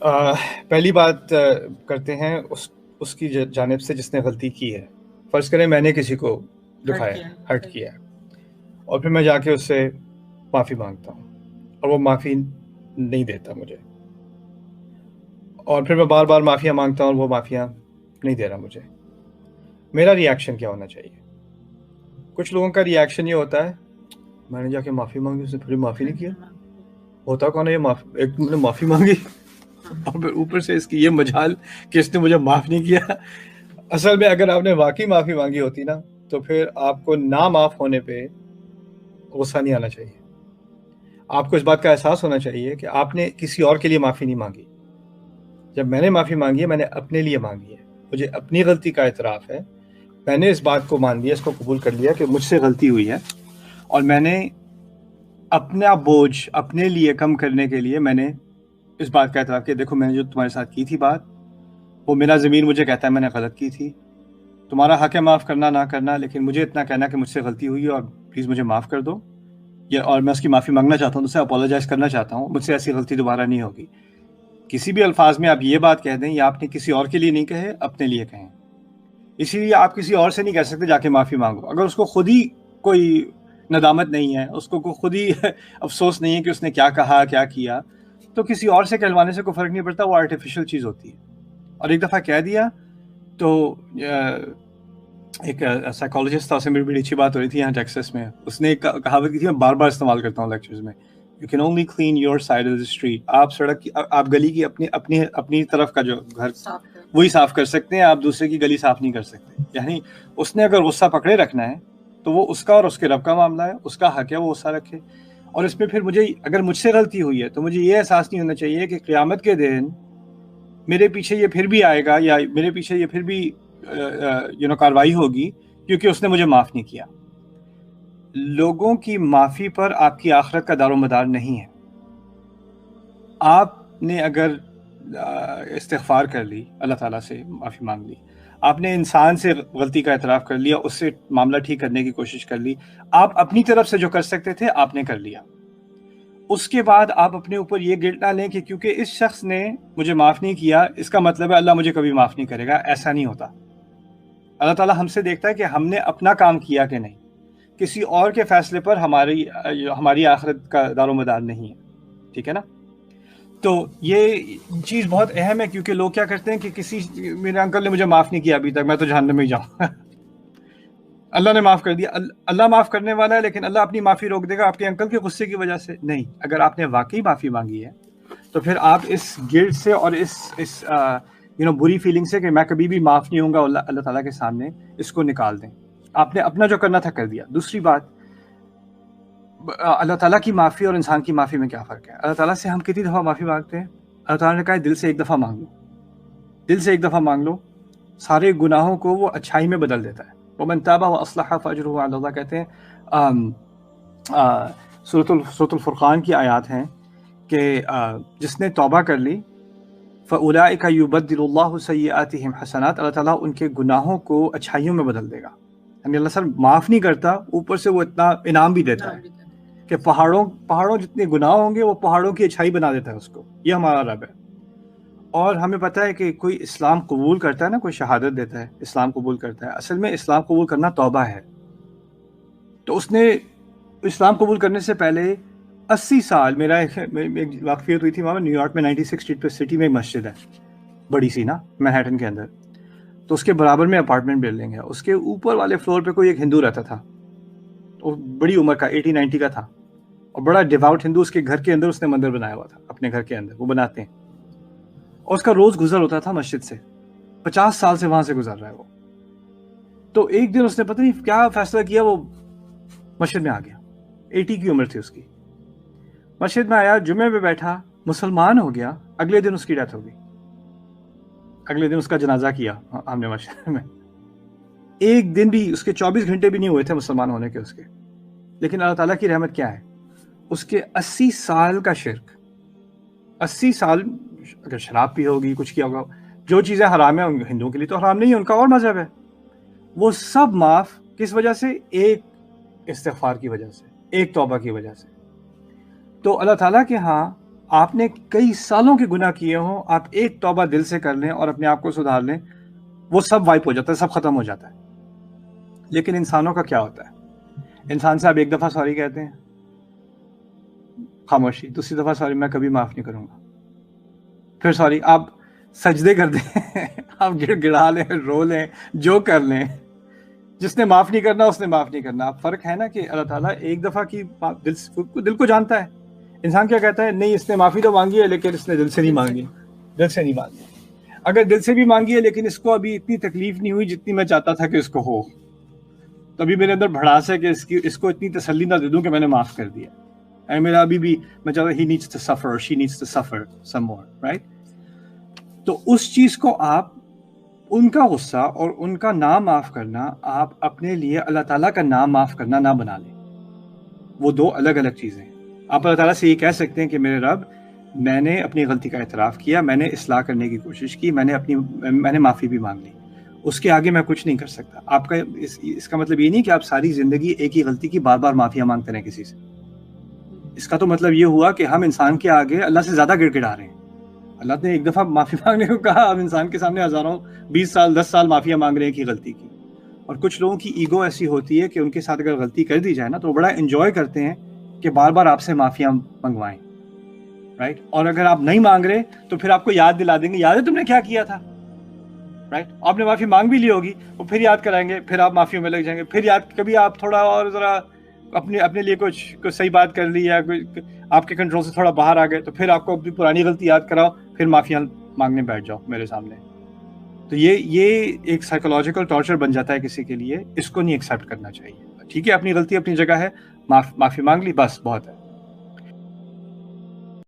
پہلی بات کرتے ہیں اس کی جانب سے جس نے غلطی کی ہے. فرض کریں میں نے کسی کو دکھایا، ہرٹ کیا، اور پھر میں جا کے اس سے معافی مانگتا ہوں اور وہ معافی نہیں دیتا مجھے، اور پھر میں بار بار معافیاں مانگتا ہوں اور وہ معافیاں نہیں دے رہا مجھے. میرا ری ایکشن کیا ہونا چاہیے؟ کچھ لوگوں کا ری ایکشن یہ ہوتا ہے، میں نے جا کے معافی مانگی، اس نے پھر معافی نہیں کیا. ہوتا کون ہے یہ ایک نے معافی مانگی اور پھر اوپر سے اس کی یہ مجال کہ اس نے مجھے معاف نہیں کیا. اصل میں اگر آپ نے واقعی معافی مانگی ہوتی نا تو پھر آپ کو نہ معاف ہونے پہ غصہ نہیں آنا چاہیے. آپ کو اس بات کا احساس ہونا چاہیے کہ آپ نے کسی اور کے لیے معافی نہیں مانگی. جب میں نے معافی مانگی ہے میں نے اپنے لیے مانگی ہے. مجھے اپنی غلطی کا اعتراف ہے. میں نے اس بات کو مان لیا، اس کو قبول کر لیا کہ مجھ سے غلطی ہوئی ہے، اور میں نے اپنا بوجھ اپنے لیے کم کرنے کے لیے میں نے اس بات کا اعتراف کیا، دیکھو میں نے جو تمہارے ساتھ کی تھی بات، وہ میرا ضمیر مجھے کہتا ہے میں نے غلط کی تھی. تمہارا حق ہے معاف کرنا نہ کرنا، لیکن مجھے اتنا کہنا کہ مجھ سے غلطی ہوئی ہے اور پلیز مجھے معاف کر دو، اور میں اس کی معافی مانگنا چاہتا ہوں، اس سے اپولوجائز کرنا چاہتا ہوں، مجھ سے ایسی غلطی دوبارہ نہیں ہوگی. کسی بھی الفاظ میں آپ یہ بات کہہ دیں، یا آپ نے کسی اور کے لیے نہیں کہے، اپنے لیے کہیں. اسی لیے آپ کسی اور سے نہیں کہہ سکتے جا کے معافی مانگو. اگر اس کو خود ہی کوئی ندامت نہیں ہے، اس کو خود ہی افسوس نہیں ہے کہ اس نے کیا کہا کیا کیا، تو کسی اور سے کہلوانے سے کوئی فرق نہیں پڑتا. وہ آرٹیفیشل چیز ہوتی ہے. اور ایک دفعہ کہہ دیا تو ایک سائیکالوجسٹ تھا، اس سے میری بڑی اچھی بات ہو رہی تھی یہاں ٹیکساس میں. اس نے ایک کہاوت کی تھی، میں بار بار استعمال کرتا ہوں لیکچرز میں، you can only clean your side of the street. آپ سڑک کی، آپ گلی کی اپنی طرف کا جو گھر وہی صاف کر سکتے ہیں، آپ دوسرے کی گلی صاف نہیں کر سکتے. یعنی اس نے اگر غصہ پکڑے رکھنا ہے تو وہ اس کا اور اس کے رب کا معاملہ ہے، اس کا حق ہے وہ غصہ رکھے. اور اس میں پھر اگر مجھ سے غلطی ہوئی ہے تو مجھے یہ احساس نہیں ہونا چاہیے کہ قیامت کے دن میرے پیچھے یہ پھر بھی آئے گا، یا میرے پیچھے یہ پھر بھی کاروائی ہوگی کیونکہ اس نے مجھے معاف نہیں کیا. لوگوں کی معافی پر آپ کی آخرت کا دار و مدار نہیں ہے. آپ نے اگر استغفار کر لی، اللہ تعالیٰ سے معافی مانگ لی، آپ نے انسان سے غلطی کا اعتراف کر لیا، اس سے معاملہ ٹھیک کرنے کی کوشش کر لی، آپ اپنی طرف سے جو کر سکتے تھے آپ نے کر لیا. اس کے بعد آپ اپنے اوپر یہ گلٹ نہ لیں کہ کیونکہ اس شخص نے مجھے معاف نہیں کیا اس کا مطلب ہے اللہ مجھے کبھی معاف نہیں کرے گا. ایسا نہیں ہوتا. اللہ تعالیٰ ہم سے دیکھتا ہے کہ ہم نے اپنا کام کیا کہ نہیں. کسی اور کے فیصلے پر ہماری آخرت کا دار و مدار نہیں ہے. ٹھیک ہے نا؟ تو یہ چیز بہت اہم ہے، کیونکہ لوگ کیا کرتے ہیں کہ میرے انکل نے مجھے معاف نہیں کیا ابھی تک، میں تو جہنم میں ہی جاؤں. اللہ نے معاف کر دیا. اللہ معاف کرنے والا ہے، لیکن اللہ اپنی معافی روک دے گا آپ کے انکل کے غصے کی وجہ سے نہیں. اگر آپ نے واقعی معافی مانگی ہے تو پھر آپ اس گلٹ سے اور اس بری فیلنگ سے کہ میں کبھی بھی معاف نہیں ہوں گا اللہ تعالیٰ کے سامنے، اس کو نکال دیں. آپ نے اپنا جو کرنا تھا کر دیا. دوسری بات، اللہ تعالیٰ کی معافی اور انسان کی معافی میں کیا فرق ہے؟ اللہ تعالیٰ سے ہم کتنی دفعہ معافی مانگتے ہیں؟ اللہ تعالیٰ نے کہا دل سے ایک دفعہ مانگ لو، دل سے ایک دفعہ مانگ لو، سارے گناہوں کو وہ اچھائی میں بدل دیتا ہے. وَمَن تَابَ وَأَصْلَحَ فَأَجْرُهُ عَلَى اللَّهِ کہتے ہیں. سورۃ الفرقان کی آیات ہیں کہ جس نے توبہ کر لی فَأُولَٰئِكَ يُبَدِّلُ اللَّهُ سَيِّئَاتِهِمْ حَسَنَاتٍ، اللہ تعالیٰ ان کے گناہوں کو اچھائیوں میں بدل دے گا. یعنی اللہ سر معاف نہیں کرتا، اوپر سے وہ اتنا انعام بھی دیتا ہے کہ پہاڑوں جتنے گناہ ہوں گے وہ پہاڑوں کی اچھائی بنا دیتا ہے اس کو. یہ ہمارا رب ہے. اور ہمیں پتہ ہے کہ کوئی اسلام قبول کرتا ہے نا، کوئی شہادت دیتا ہے، اسلام قبول کرتا ہے، اصل میں اسلام قبول کرنا توبہ ہے. تو اس نے اسلام قبول کرنے سے پہلے 80 سال میرا ایک واقفیت ہوئی تھی وہاں نیو یارک میں 96 اسٹریٹ پہ سٹی میں ایک مسجد ہے بڑی سی نا، مینہٹن کے اندر. تو اس کے برابر میں اپارٹمنٹ بلڈنگ ہے. اس کے اوپر والے فلور پہ کوئی ایک ہندو رہتا تھا، وہ بڑی عمر کا 80-90 کا تھا، اور بڑا ڈیواؤٹ ہندو. اس کے گھر کے اندر اس نے مندر بنایا ہوا تھا، اپنے گھر کے اندر وہ بناتے ہیں. اور اس کا روز گزر ہوتا تھا مسجد سے، 50 سال سے وہاں سے گزر رہا ہے وہ. تو ایک دن اس نے پتہ نہیں کیا فیصلہ کیا، وہ مسجد میں آ گیا. 80 کی عمر تھی اس کی. مسجد میں آیا، جمعے پہ بیٹھا، مسلمان ہو گیا. اگلے دن اس کی ڈیتھ ہو گئی. اگلے دن اس کا جنازہ کیا ہم نے مسجد میں. ایک دن بھی اس کے 24 گھنٹے بھی نہیں ہوئے تھے مسلمان ہونے کے اس کے. لیکن اللہ تعالیٰ کی رحمت کیا ہے، اس کے 80 سال کا شرک، 80 سال اگر شراب پی ہوگی، کچھ کیا ہوگا، جو چیزیں حرام ہیں ہندوؤں کے لیے تو حرام نہیں ہے، ان کا اور مذہب ہے، وہ سب معاف. کس وجہ سے؟ ایک استغفار کی وجہ سے، ایک توبہ کی وجہ سے. تو اللہ تعالیٰ کے ہاں آپ نے کئی سالوں کے گناہ کیے ہوں، آپ ایک توبہ دل سے کر لیں اور اپنے آپ کو سدھار لیں، وہ سب وائپ ہو جاتا ہے، سب ختم ہو جاتا ہے. لیکن انسانوں کا کیا ہوتا ہے؟ انسان سے آپ ایک دفعہ سوری کہتے ہیں، خاموشی. دوسری دفعہ سوری میں کبھی معاف نہیں کروں گا. پھر سوری آپ سجدے کر دیں، آپ گڑ گڑا لیں، رو لیں، جو کر لیں. جس نے معاف نہیں کرنا اس نے معاف نہیں کرنا. اب فرق ہے نا کہ اللہ تعالیٰ ایک دفعہ کی دل کو جانتا ہے. انسان کیا کہتا ہے؟ نہیں اس نے معافی تو مانگی ہے لیکن اس نے دل سے نہیں مانگی. دل سے نہیں مانگی. اگر دل سے بھی مانگی ہے لیکن اس کو ابھی اتنی تکلیف نہیں ہوئی جتنی میں چاہتا تھا کہ اس کو ہو، تو ابھی میرے اندر بھڑاس ہے کہ اس کو اتنی تسلی نہ دے دوں کہ میں نے معاف کر دیا. اور میرا ابھی بھی میں چاہتا ہوں he needs to suffer or she needs to suffer some more, right؟ تو اس چیز کو آپ ان کا غصہ اور ان کا نام معاف کرنا آپ اپنے لیے اللہ تعالیٰ کا نام معاف کرنا نہ بنا لیں. وہ دو الگ الگ چیزیں ہیں. آپ اللہ تعالیٰ سے یہ کہہ سکتے ہیں کہ میرے رب، میں نے اپنی غلطی کا اعتراف کیا، میں نے اصلاح کرنے کی کوشش کی، میں نے معافی بھی مانگ لی. اس کے آگے میں کچھ نہیں کر سکتا. آپ کا اس کا مطلب یہ نہیں کہ آپ ساری زندگی ایک ہی غلطی کی بار بار معافیاں مانگتے رہیں کسی سے. اس کا تو مطلب یہ ہوا کہ ہم انسان کے آگے اللہ سے زیادہ گڑ گڑا رہے ہیں. اللہ نے ایک دفعہ معافی مانگنے کو کہا، اب انسان کے سامنے ہزاروں 20 سال 10 سال معافیاں مانگ رہے ہیں کی غلطی کی. اور کچھ لوگوں کی ایگو ایسی ہوتی ہے کہ ان کے ساتھ اگر غلطی کر دی جائے نا تو وہ بڑا انجوائے کرتے ہیں کہ بار بار آپ سے معافیاں منگوائیں، رائٹ؟ اور اگر آپ نہیں مانگ رہے تو پھر آپ کو یاد دلا دیں گے، یاد ہے تم نے کیا کیا تھا، رائٹ؟ آپ نے معافی مانگ بھی لی ہوگی، وہ پھر یاد کرائیں گے، پھر آپ معافیوں میں لگ جائیں گے. پھر یاد کبھی آپ تھوڑا اور ذرا اپنے لیے کچھ صحیح بات کر لی یا آپ کے کنٹرول سے تھوڑا باہر آ گئے تو پھر آپ کو اپنی پرانی غلطی یاد کراؤ، پھر معافیاں مانگنے بیٹھ جاؤ میرے سامنے. تو یہ ایک سائیکولوجیکل ٹارچر بن جاتا ہے کسی کے لیے. اس کو نہیں ایکسیپٹ کرنا چاہیے. ٹھیک ہے، اپنی غلطی اپنی جگہ ہے، معافی مانگ لی، بس بہت ہے.